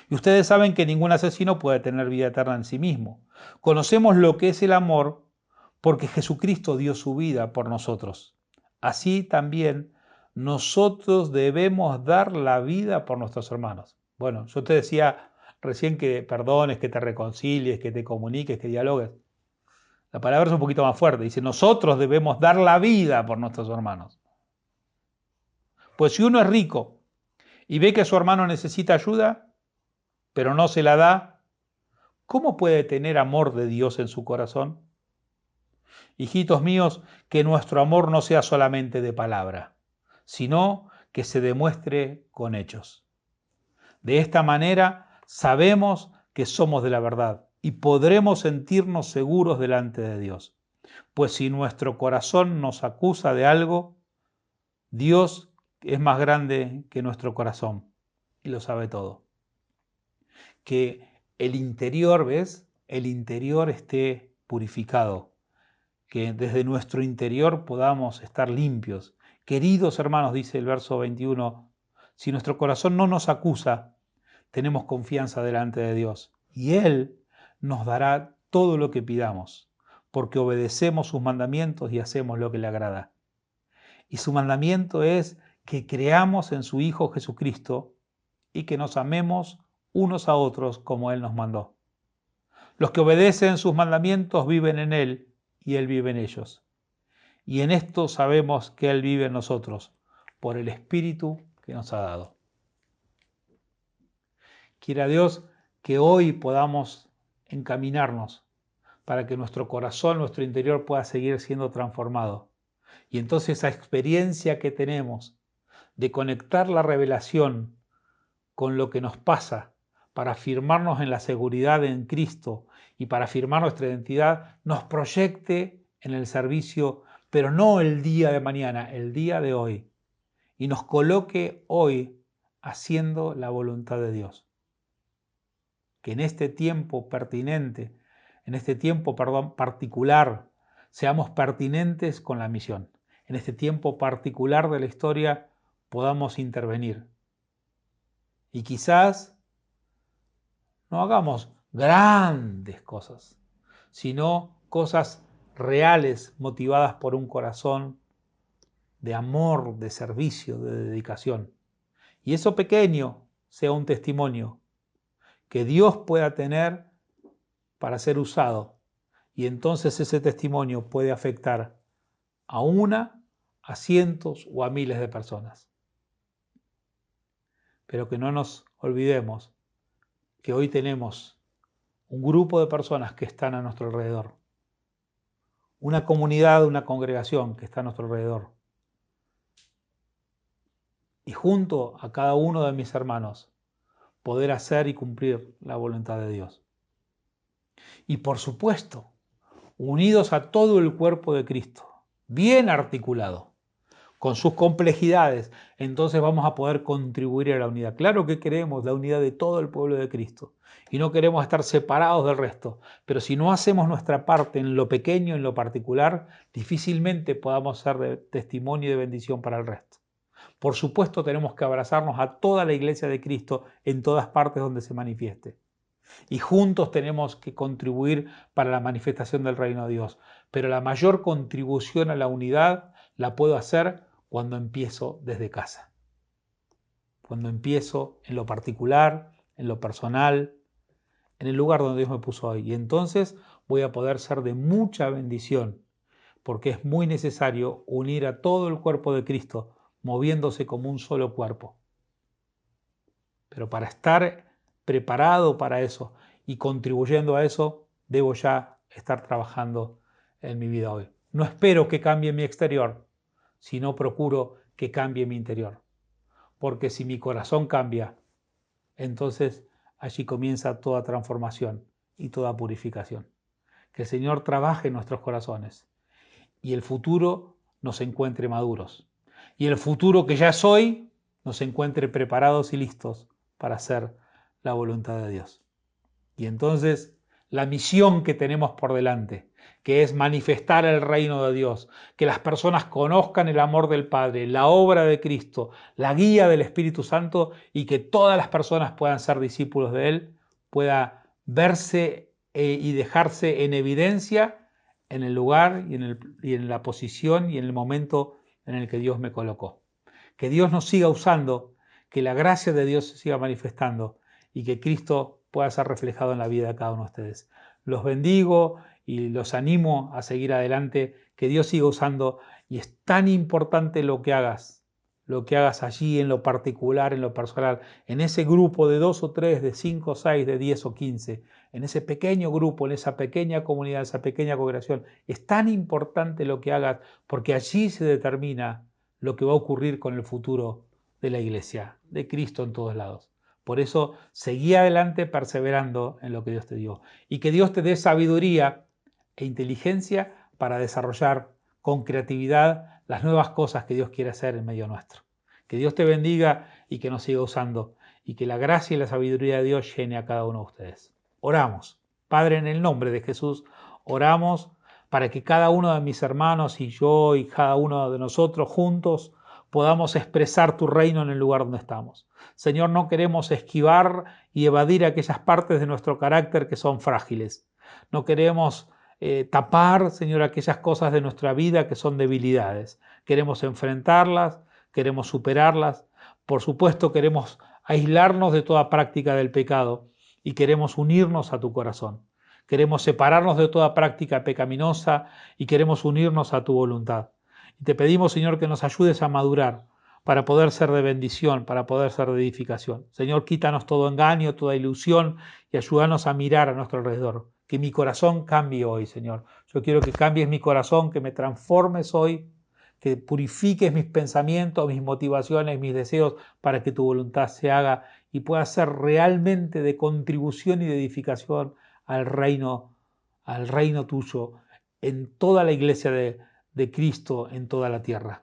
Y ustedes saben que ningún asesino puede tener vida eterna en sí mismo. Conocemos lo que es el amor porque Jesucristo dio su vida por nosotros. Así también nosotros debemos dar la vida por nuestros hermanos. Bueno, yo te decía recién que perdones, que te reconcilies, que te comuniques, que dialogues. La palabra es un poquito más fuerte. Dice, nosotros debemos dar la vida por nuestros hermanos. Pues si uno es rico y ve que su hermano necesita ayuda, pero no se la da, ¿cómo puede tener amor de Dios en su corazón? Hijitos míos, que nuestro amor no sea solamente de palabra, sino que se demuestre con hechos. De esta manera sabemos que somos de la verdad y podremos sentirnos seguros delante de Dios. Pues si nuestro corazón nos acusa de algo, Dios es más grande que nuestro corazón y lo sabe todo. Que el interior, ¿ves? El interior esté purificado, que desde nuestro interior podamos estar limpios. Queridos hermanos, dice el verso 21, si nuestro corazón no nos acusa, tenemos confianza delante de Dios y Él nos dará todo lo que pidamos, porque obedecemos sus mandamientos y hacemos lo que le agrada. Y su mandamiento es que creamos en su Hijo Jesucristo y que nos amemos unos a otros como Él nos mandó. Los que obedecen sus mandamientos viven en Él y Él vive en ellos. Y en esto sabemos que Él vive en nosotros, por el Espíritu que nos ha dado. Quiera Dios que hoy podamos encaminarnos para que nuestro corazón, nuestro interior pueda seguir siendo transformado. Y entonces esa experiencia que tenemos de conectar la revelación con lo que nos pasa para afirmarnos en la seguridad en Cristo y para afirmar nuestra identidad, nos proyecte en el servicio, pero no el día de mañana, el día de hoy, y nos coloque hoy haciendo la voluntad de Dios. Que en este tiempo pertinente, en este tiempo, particular, seamos pertinentes con la misión. En este tiempo particular de la historia podamos intervenir. Y quizás no hagamos grandes cosas, sino cosas reales motivadas por un corazón de amor, de servicio, de dedicación. Y eso pequeño sea un testimonio que Dios pueda tener para ser usado. Y entonces ese testimonio puede afectar a una, a cientos o a miles de personas. Pero que no nos olvidemos que hoy tenemos un grupo de personas que están a nuestro alrededor, una comunidad, una congregación que está a nuestro alrededor. Y junto a cada uno de mis hermanos, poder hacer y cumplir la voluntad de Dios. Y por supuesto, unidos a todo el cuerpo de Cristo, bien articulado, con sus complejidades, entonces vamos a poder contribuir a la unidad. Claro que queremos la unidad de todo el pueblo de Cristo y no queremos estar separados del resto, pero si no hacemos nuestra parte en lo pequeño, en lo particular, difícilmente podamos ser de testimonio y de bendición para el resto. Por supuesto, tenemos que abrazarnos a toda la iglesia de Cristo en todas partes donde se manifieste. Y juntos tenemos que contribuir para la manifestación del reino de Dios. Pero la mayor contribución a la unidad la puedo hacer cuando empiezo desde casa. Cuando empiezo en lo particular, en lo personal, en el lugar donde Dios me puso hoy. Y entonces voy a poder ser de mucha bendición, porque es muy necesario unir a todo el cuerpo de Cristo, moviéndose como un solo cuerpo. Pero para estar preparado para eso y contribuyendo a eso, debo ya estar trabajando en mi vida hoy. No espero que cambie mi exterior, sino procuro que cambie mi interior. Porque si mi corazón cambia, entonces allí comienza toda transformación y toda purificación. Que el Señor trabaje en nuestros corazones y el futuro nos encuentre maduros. Y el futuro que ya es hoy nos encuentre preparados y listos para hacer la voluntad de Dios. Y entonces la misión que tenemos por delante, que es manifestar el reino de Dios, que las personas conozcan el amor del Padre, la obra de Cristo, la guía del Espíritu Santo y que todas las personas puedan ser discípulos de Él, pueda verse y dejarse en evidencia en el lugar y en la posición y en el momento en el que Dios me colocó. Que Dios nos siga usando, que la gracia de Dios se siga manifestando y que Cristo pueda ser reflejado en la vida de cada uno de ustedes. Los bendigo y los animo a seguir adelante, que Dios siga usando, y es tan importante lo que hagas allí en lo particular, en lo personal, en ese grupo de 2 o 3, de 5 o 6, de 10 o 15, en ese pequeño grupo, en esa pequeña comunidad, esa pequeña congregación. Es tan importante lo que hagas porque allí se determina lo que va a ocurrir con el futuro de la iglesia, de Cristo en todos lados. Por eso, seguí adelante perseverando en lo que Dios te dio. Y que Dios te dé sabiduría e inteligencia para desarrollar con creatividad las nuevas cosas que Dios quiere hacer en medio nuestro. Que Dios te bendiga y que nos siga usando. Y que la gracia y la sabiduría de Dios llene a cada uno de ustedes. Oramos. Padre, en el nombre de Jesús, oramos para que cada uno de mis hermanos y yo y cada uno de nosotros juntos podamos expresar tu reino en el lugar donde estamos. Señor, no queremos esquivar y evadir aquellas partes de nuestro carácter que son frágiles. No queremos tapar, Señor, aquellas cosas de nuestra vida que son debilidades. Queremos enfrentarlas, queremos superarlas. Por supuesto, queremos aislarnos de toda práctica del pecado y queremos unirnos a tu corazón. Queremos separarnos de toda práctica pecaminosa y queremos unirnos a tu voluntad. Y te pedimos, Señor, que nos ayudes a madurar para poder ser de bendición, para poder ser de edificación. Señor, quítanos todo engaño, toda ilusión y ayúdanos a mirar a nuestro alrededor. Que mi corazón cambie hoy, Señor. Yo quiero que cambies mi corazón, que me transformes hoy, que purifiques mis pensamientos, mis motivaciones, mis deseos, para que tu voluntad se haga y pueda ser realmente de contribución y de edificación al reino tuyo, en toda la iglesia de Cristo, en toda la tierra.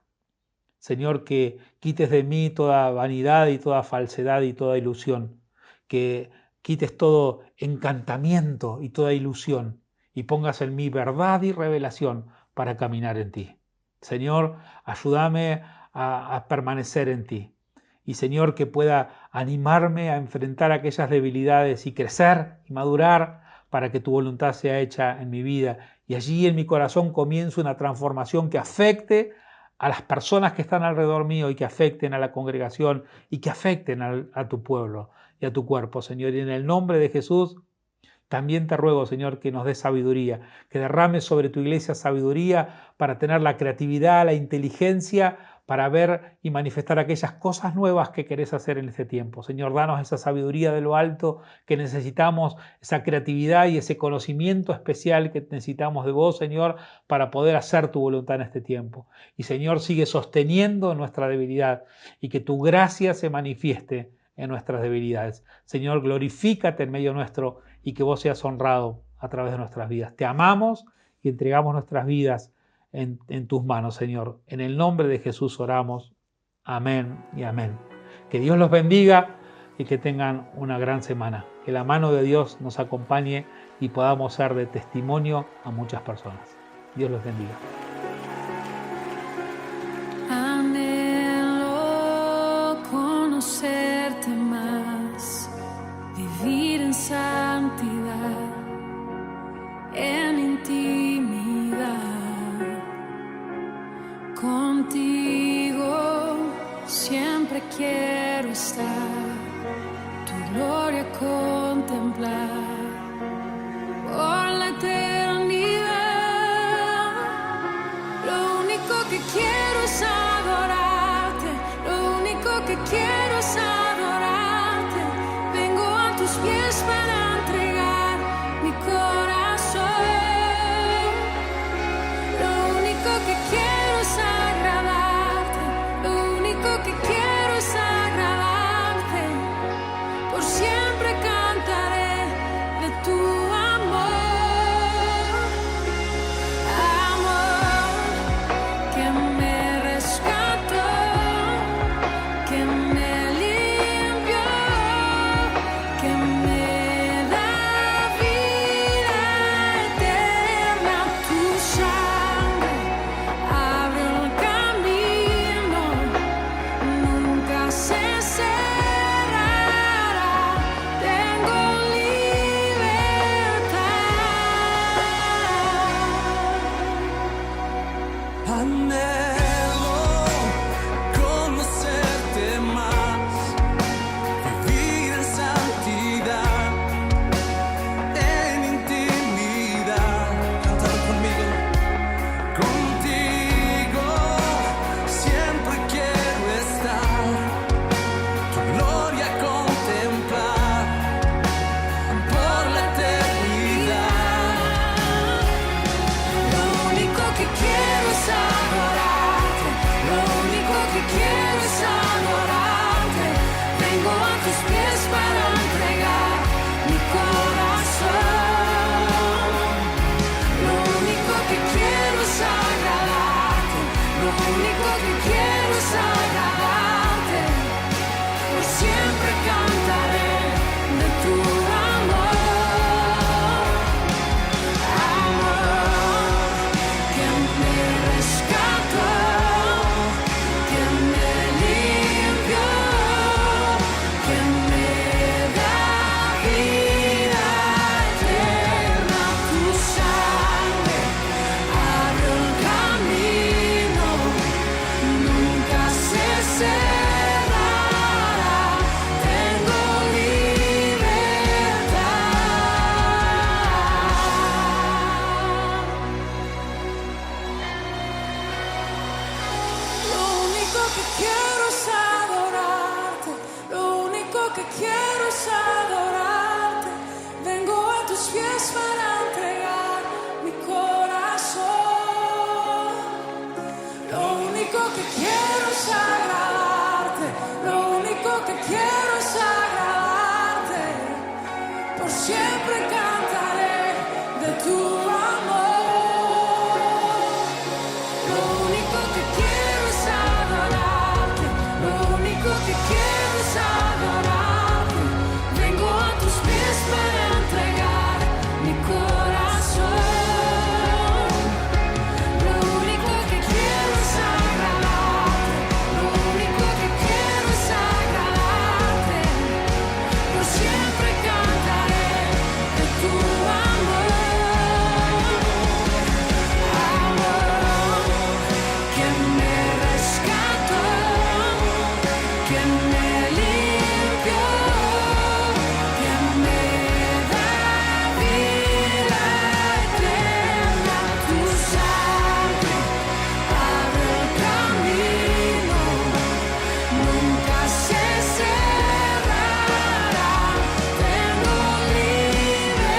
Señor, que quites de mí toda vanidad y toda falsedad y toda ilusión, que quites todo encantamiento y toda ilusión y pongas en mí verdad y revelación para caminar en ti. Señor, ayúdame a permanecer en ti. Y Señor, que pueda animarme a enfrentar aquellas debilidades y crecer y madurar para que tu voluntad sea hecha en mi vida. Y allí en mi corazón comience una transformación que afecte a las personas que están alrededor mío y que afecten a la congregación y que afecten a tu pueblo y a tu cuerpo, Señor. Y en el nombre de Jesús, también te ruego, Señor, que nos des sabiduría, que derrames sobre tu iglesia sabiduría para tener la creatividad, la inteligencia, para ver y manifestar aquellas cosas nuevas que querés hacer en este tiempo. Señor, danos esa sabiduría de lo alto que necesitamos, esa creatividad y ese conocimiento especial que necesitamos de vos, Señor, para poder hacer tu voluntad en este tiempo. Y Señor, sigue sosteniendo nuestra debilidad y que tu gracia se manifieste en nuestras debilidades. Señor, glorifícate en medio nuestro y que vos seas honrado a través de nuestras vidas. Te amamos y entregamos nuestras vidas en tus manos, Señor. En el nombre de Jesús oramos. Amén y amén. Que Dios los bendiga y que tengan una gran semana. Que la mano de Dios nos acompañe y podamos ser de testimonio a muchas personas. Dios los bendiga. Anhelo conocerte más, vivir en santidad, en intimidad. Contigo siempre quiero estar, tu gloria contemplar por la eternidad. Lo único que quiero es adorarte, lo único que quiero es adorarte. Vengo a tus pies para entregar Anhelo conocerte más, vivir en santidad, en intimidad. Cántalo conmigo. Contigo siempre quiero estar, tu gloria contemplar por la eternidad. Lo único que quiero es adorarte, lo único que quiero es adorarte. Vengo a tus pies para entregar mi corazón. Lo único que quiero es agradarte, lo único que quiero es agradarte. Por siempre cantaré de tu amor. Que me rescató, que me limpió, que me da vida eterna. Tu sangre abrió el camino, nunca se cerrará. Tengo libertad. Lo único que quiero es adorarte, lo único que quiero es adorarte. Vengo a tus pies para entregar mi corazón. Lo único que quiero es agradarte, lo único que quiero es agradarte. Por siempre cantaré de tu amor. Lo único que quiero es adorarte, lo único que quiero es adorarte. Vengo a tus pies para entregar mi corazón. Lo único que quiero es agradarte, lo único que quiero es agradarte. Por siempre cantaré de tu amor. Amor que me rescató, que me limpió, que me da vida eterna. Tu sangre abre el camino, nunca se cerrará. Tengo libertad.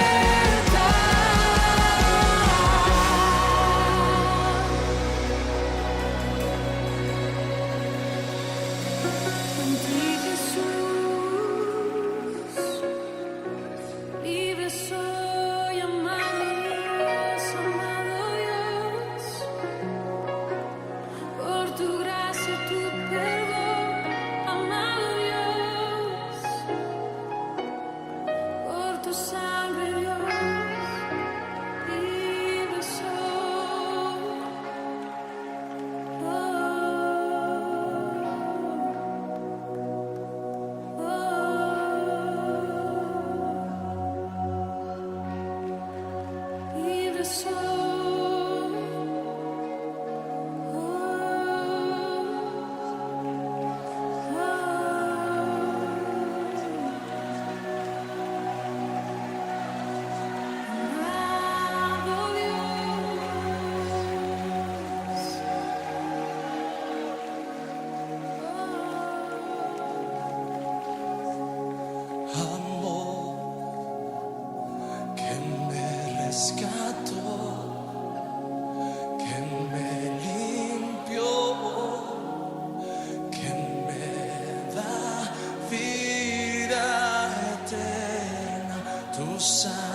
En ti, Jesús, libre soy, amado Dios, por tu gracia, tu perdón, amado Dios, por tu sangre, Dios, libre soy. Libre amado Amor que me rescató, que me limpió, que me da vida eterna. Tu sangre